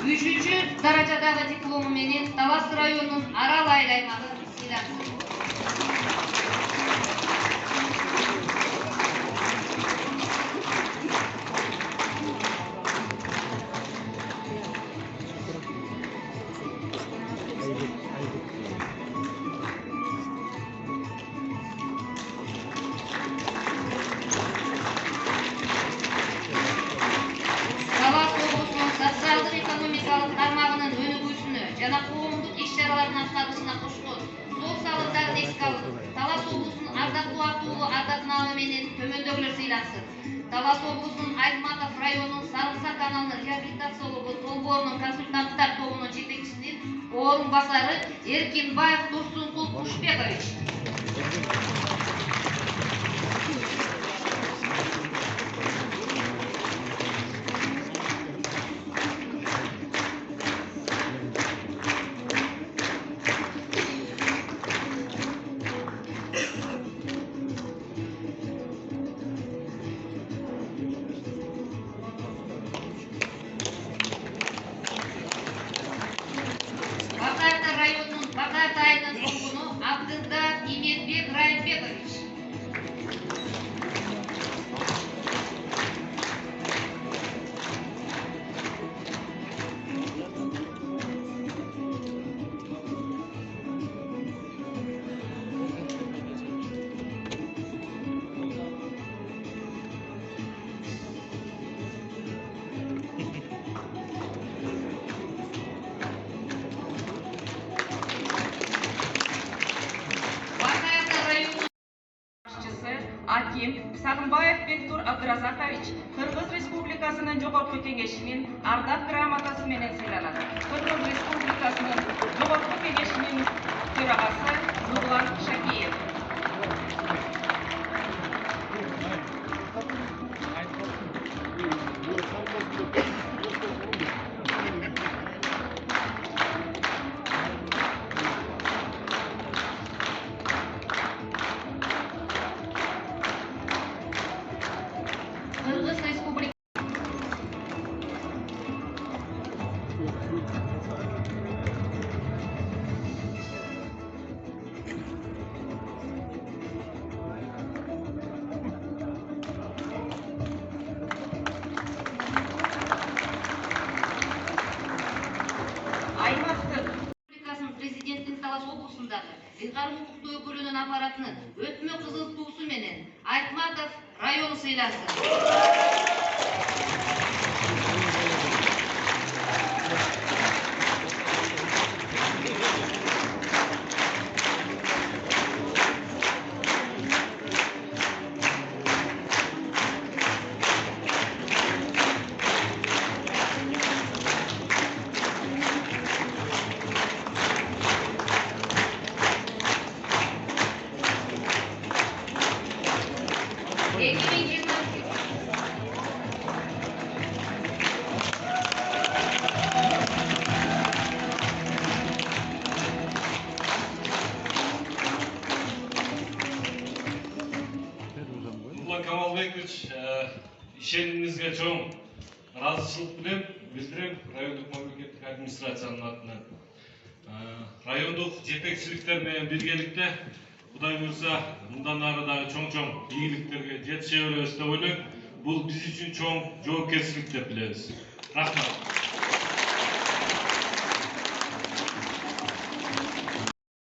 Üçüncü darajadagi diplomu менен Талас районунун Арал айыл аймагы сыйланды. Социалдык экономикалык тармагынын өнүгүүсүнө жана коомдук иш-чаралардын аткарылышына кошкон зор салымдарын эске алып, Талас облусунун ардактуу атуулу ата-наама менен төмөндөгүлөр сыйлансын. Талас облусунун Айтматов районунун Сарымсак каналын реабилитациялоо долбоорунун консультанттар тобунун жетекчисинин орун басары Эркинбаев Турсункул Кушбекович. Районунун Бакат айылынын тургуну Абдылда Имедбек Райымбекович. Аким Сагынбаев Бектур Абдуразакович Кыргыз Республикасынын Жогорку Кеңешинин ардак грамотасы менен сыйланат. Кыргыз Республикасынын Жогорку Кеңешинин төрагасы Нурлан Шакиев. Кыргыз Республикасы президенттин Талас облусундагы ыйгарым укуктуу өкүлүнүн аппаратынын өтмө кызыл туусу менен Айтматов району сыйланды. Камалбекович, ишенимизге чоң ыраазычылык менен билдирем райондук мамлекеттик администрациянын атынан. Райондук жетекчиликтер менен биргеликте Кудай буйрса мындан ары дагы чоң ийгиликтерге жетише беребиз деп ойлойм. Бул биз үчүн чоң жоопкерчилик деп билебиз. Рахмат.